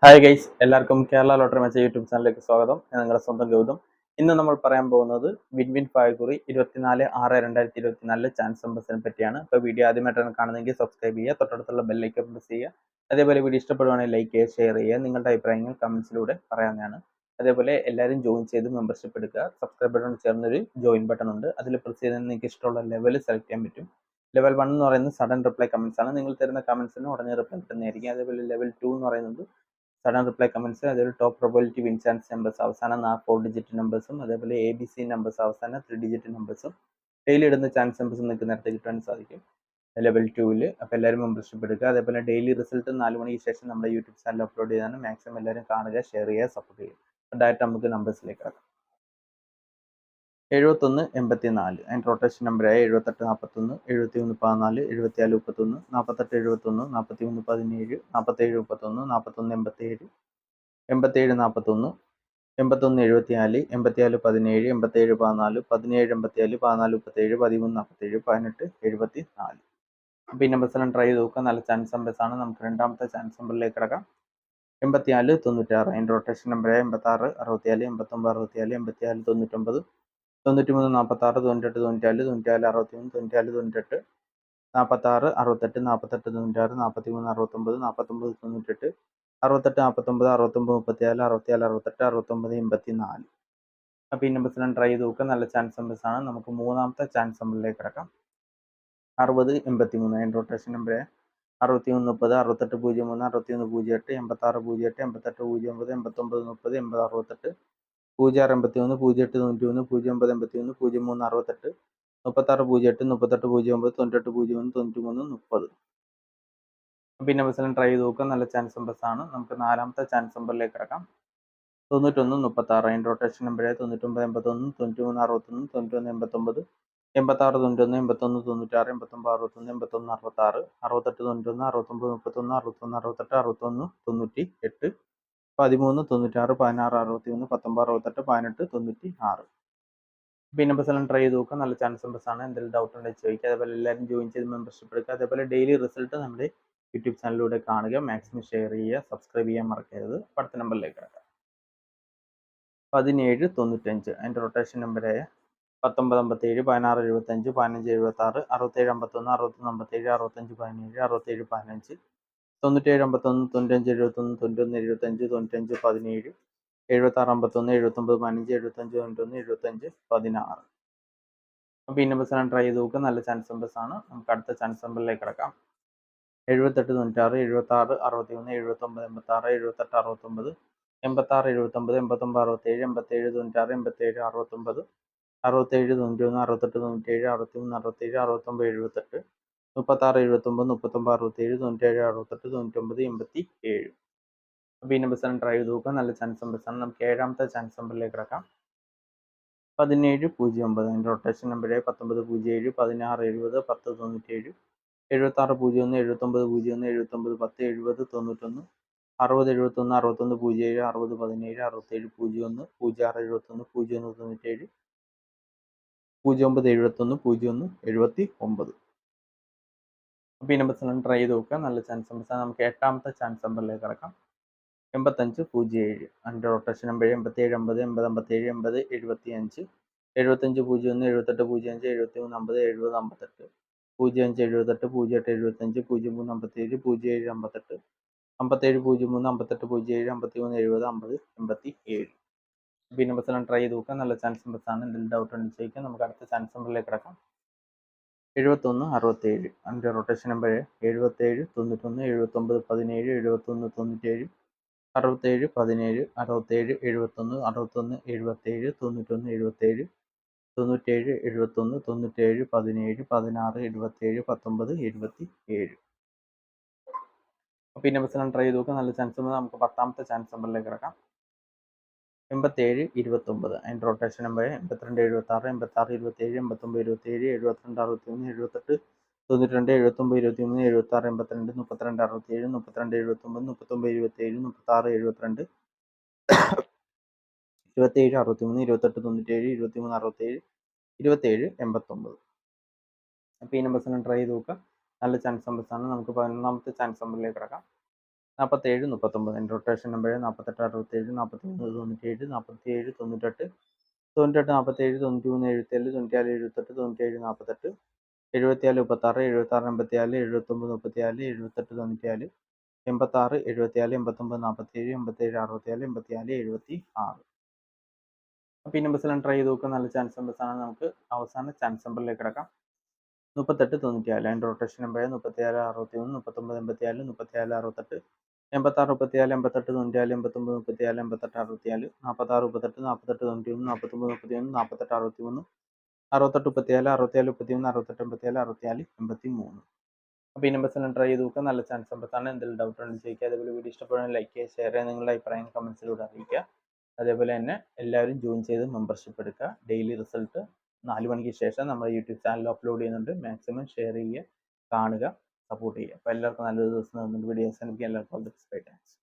Hi guys, എല്ലാവർക്കും Kerala lottery മെച്ച YouTube ചാനലിലേക്ക് സ്വാഗതം. ഞാൻ നിങ്ങളുടെ സ്വന്തം ഗൗതം. ഇന്ന് നമ്മൾ പറയാൻ പോകുന്നത് വിൻ പായക്കുറി 24/6/2024 ചാൻസ് നമ്പേഴ്സിനെ പറ്റിയാണ്. ഇപ്പോൾ വീഡിയോ ആദ്യമായിട്ടാണ് കാണുന്നതെങ്കിൽ സബ്സ്ക്രൈബ് ചെയ്യുക, തൊട്ടടുത്തുള്ള ബെല്ലൈക്കൺ പ്രസ് ചെയ്യുക. അതേപോലെ വീഡിയോ ഇഷ്ടപ്പെടുവാണെങ്കിൽ ലൈക്ക് ചെയ്യുക, ഷെയർ ചെയ്യുക, നിങ്ങളുടെ അഭിപ്രായങ്ങൾ കമൻസിലൂടെ പറയാവുന്നതാണ്. അതേപോലെ എല്ലാവരും ജോയിൻ ചെയ്ത് മെമ്പർഷിപ്പ് എടുക്കുക. സബ്സ്ക്രൈബ് ബട്ടൺ ചേർന്നൊരു ജോയിൻ ബട്ടൺ ഉണ്ട്, അതിൽ പ്രസ് ചെയ്താൽ നിങ്ങൾക്ക് ഇഷ്ടമുള്ള ലെവൽ സെലക്ട് ചെയ്യാൻ പറ്റും. ലെവൽ 1 എന്ന് പറയുന്നത് സഡൻ റിപ്ലൈ കമൻസ് ആണ്. നിങ്ങൾ തരുന്ന കമൻസിന് ഉടനെ റിപ്ലൈ കിട്ടുന്നതായിരിക്കും. അതേപോലെ ലെവൽ 2 എന്ന് പറയുന്നത് സഡൻ റിപ്ലൈ കമൻസ്, അതേപോലെ top probability win chance numbers അവസാനം 4 ഡിജിറ്റ് നമ്പേഴ്സും, അതേപോലെ ABC നമ്പേഴ്സ് അവസാനം 3 ഡിജിറ്റ് നമ്പേഴ്സും ഡെയിലി ഇടുന്ന ചാൻസ് നമ്പേഴ്സ് നിങ്ങൾക്ക് നേരത്തെ കിട്ടാൻ സാധിക്കും ലെവൽ 2-ൽ. അപ്പോൾ എല്ലാവരും മെമ്പർഷിപ്പ് എടുക്കുക. അതേപോലെ ഡെയിലി റിസൾട്ട് 4 മണിക്ക് ശേഷം നമ്മുടെ യൂട്യൂബ് ചാനൽ അപ്ലോഡ് ചെയ്താണ്. മാക്സിമം എല്ലാവരും കാണുക, ഷെയർ ചെയ്യുക, സപ്പോർട്ട് ചെയ്യുക. ഡയറക്റ്റ് നമുക്ക് നമ്പേഴ്സിലേക്ക് കിടക്കാം. 7184 അതിൻ്റെ റൊട്ടേഷൻ നമ്പറായ 7841, 7114, 7431, 4871, 4317, 4731, 4187, 8741, 8174, 8417, 8714, 1784, 1437, 1347, 1874. അപ്പോൾ ഈ നമ്പേഴ്സെല്ലാം ട്രൈ ചെയ്ത് നോക്കുക. നല്ല ചാൻസ് നമ്പേഴ്സ് ആണ്. നമുക്ക് രണ്ടാമത്തെ ചാൻസ് നമ്പറിലേക്ക് കിടക്കാം. 8496 അതിൻ്റെ റൊട്ടേഷൻ നമ്പറായ 86 64, 89 64, 84 99, 93 46, 98 94, 94 61, 94 98, 46 68, 48 96, 43 69, 49 98, 68 49, 69 34, 64 68, 69 84. അപ്പോൾ ഈ നമ്പേഴ്സിലും ട്രൈ ചെയ്ത് നോക്കുക. നല്ല ചാൻസ് നമ്പേഴ്സ് ആണ്. നമുക്ക് മൂന്നാമത്തെ ചാൻസ് നമ്പറിലേക്ക് കിടക്കാം. 60 83 അതിൻ്റെ റൊട്ടേഷൻ നമ്പർ 61 30, 68 03, 61 08, 86 08, 88 09, 89 30, 80 68, 06 81, 08 91, 09 81, 03 68, 36 08, 38 09, 98 01, 93 30. അപ്പോൾ ഈ നമ്പേഴ്സിലും ട്രൈ ചെയ്ത് നോക്കുക. നല്ല ചാൻസ് നമ്പേഴ്സ് ആണ്. നമുക്ക് നാലാമത്തെ ചാൻസ് നമ്പറിലേക്ക് കിടക്കാം. 91 36 അതിൻ്റെ റൊട്ടേഷൻ നമ്പർ 99 81, 93 61, 91 89, 86 91, 81 96, 89 61, 81 66, 68 91, 69 31, 61 68, 61 98, 13 96, 16 61, 19 68, 18 96. അപ്പോൾ ഈ നമ്പേഴ്സെല്ലാം ട്രൈ ചെയ്ത് നോക്കുക. നല്ല ചാൻസ് നമ്പേഴ്സ് ആണ്. എന്തെങ്കിലും ഡൗട്ട് ഉണ്ടെങ്കിൽ ചോദിക്കുക. അതേപോലെ എല്ലാവരും ജോയിൻ ചെയ്ത് മെമ്പർഷിപ്പ് എടുക്കുക. അതേപോലെ ഡെയിലി റിസൾട്ട് നമ്മുടെ യൂട്യൂബ് ചാനലിലൂടെ കാണുക. മാക്സിമം ഷെയർ ചെയ്യുക, സബ്സ്ക്രൈബ് ചെയ്യാൻ മറക്കരുത്. അടുത്ത നമ്പറിലേക്ക് കിടക്കാം. 17 95 അതിൻ്റെ റൊട്ടേഷൻ നമ്പറായ 19 57, 16 75, 15 76, 67 51, 61 57, 65 17, 67 15, 97 51, 95 71, 91 75, 95 17, 76 51, 79 15, 75 91, 75 16. അപ്പോൾ ഈ നമ്പേഴ്സാണ് ട്രൈ ചെയ്ത് നോക്കുക. നല്ല ചാൻസ് നമ്പേഴ്സ് ആണ്. നമുക്ക് അടുത്ത ചാൻസ് നമ്പറിലേക്ക് കിടക്കാം. 78 96, 76 61, 79 86, 78 69, 86 79, 89 67, 87 96, 87 69, 67 91, 68 97, 63 67, 69 78, 36 79, 39 67, 97 68, 99 87. അപ്പോൾ ഈ നമ്പേഴ്സാണ് ട്രൈ ചെയ്ത് നോക്കുക. നല്ല ചാൻസ് നമ്പേഴ്സ് ആണ്. നമുക്ക് ഏഴാമത്തെ ചാൻസ് നമ്പറിലേക്ക് കിടക്കാം. 17 09 അതിൻ്റെ റൊട്ടേഷൻ നമ്പർ 19 07, 16 70, 10 97, 76 01, 79 01, 79 10, 70 91, 60 71, 61 07, 60 17, 67 01, 06 71, 01 97, 09 71, 01 79. അപ്പോൾ ഈ നമ്പേഴ്സെല്ലാം ട്രൈ ചെയ്ത് നോക്കുക. നല്ല ചാൻസ് നമ്പേഴ്സാണ്. നമുക്ക് എട്ടാമത്തെ ചാൻസ് നമ്പറിലേക്ക് കിടക്കാം. 85 07 അതിൻ്റെ റൊട്ടേഷൻ നമ്പർ 87 50, 80 57, 80 75, 75 01, 78 05, 73 50, 70 58, 05 78, 08 75, 03 57, 07 58, 57 03, 58 07, 53 70, 50 87. അപ്പോൾ ഈ നമ്പേഴ്സെല്ലാം ട്രൈ ചെയ്ത് നോക്കുക. നല്ല ചാൻസ് നമ്പേഴ്സാണ്. എന്തെങ്കിലും ഡൗട്ട് ഉണ്ടെങ്കിൽ ചോദിക്കാം. നമുക്ക് അടുത്ത ചാൻസ് നമ്പറിലേക്ക് കിടക്കാം. 71 67 അതിൻ്റെ റൊട്ടേഷൻ നമ്പർ 77 91, 79 17, 71 97, 67 17, 67 71, 61 77, 91 77, 97 71, 97 17, 16 27, 19 27. അപ്പോൾ ഈ നമ്പേഴ്സെല്ലാം ട്രൈ ചെയ്ത് നോക്കുക. നല്ല ചാൻസ് നമ്പർ. നമുക്ക് പത്താമത്തെ ചാൻസ് നമ്പറിലേക്ക് കിടക്കാം. 87 29 അതിൻ്റെ റൊട്ടേഷൻ നമ്പർ 82 76, 86 27, 89 27, 72 61, 78 92, 79 23, 76 82, 32 67, 32 79, 39 27, 36 72, 27 63, 28 97, 23 67, 27 89. അപ്പോൾ ഈ നമ്പേഴ്സെല്ലാം ട്രൈ ചെയ്ത് നോക്കുക. നല്ല ചാൻസ് നമ്പേഴ്സാണ്. നമുക്ക് 11ാമത്തെ ചാൻസ് നമ്പറിലേക്ക് കിടക്കാം. 47 39. എൻ്റെ റൊട്ടേഷൻ നമ്പർ 48 67 41 97 47 98 98 47 93 77 94 78 97 48 74 36 76 84 79 34 78 94 86 74 89 47 87 67 84 76. അപ്പോൾ ഈ നമ്പേഴ്സ് എല്ലാം ട്രൈ ചെയ്ത് നോക്കുക. നല്ല ചാൻസ് നമ്പേഴ്സാണ്. നമുക്ക് അവസാന ചാൻസ് നമ്പറിലേക്ക് കിടക്കാം. 38 94. അതിൻ്റെ റൊട്ടേഷൻ നമ്പർ 37 61 39 84 34 68 86 34 88 94 89 34 88 64 46 38 48 91 49 31 48 63 68 34 67 67 31 68 87 64 അപ്പോൾ ഈ നമ്പേഴ്സ് എല്ലാം ട്രൈ ചെയ്ത് നോക്കുക. നല്ല ചാൻസ് നമ്പേഴ്സാണ്. എന്തെങ്കിലും ഡൗട്ട് ഉണ്ടെങ്കിൽ ചോദിക്കുക. അതേപോലെ വീഡിയോ ഇഷ്ടപ്പെടുകയാണെങ്കിൽ ലൈക്ക് ചെയ്യുക, ഷെയർ ചെയ്യുക, നിങ്ങളുടെ അഭിപ്രായം കമൻസിലൂടെ അറിയിക്കുക. അതേപോലെ തന്നെ എല്ലാവരും ജോയിൻ ചെയ്ത് മെമ്പർഷിപ്പ് എടുക്കുക. ഡെയിലി റിസൾട്ട് 4 മണിക്ക് ശേഷം നമ്മുടെ യൂട്യൂബ് ചാനലിൽ അപ്ലോഡ് ചെയ്യുന്നുണ്ട്. മാക്സിമം ഷെയർ ചെയ്യുക, കാണുക, സപ്പോർട്ട് ചെയ്യുക. അപ്പോൾ എല്ലാവർക്കും നല്ലൊരു ദിവസം തന്നിട്ട് വീഡിയോസ് എനിക്ക് എല്ലാവർക്കും all the best. Bye. Thanks.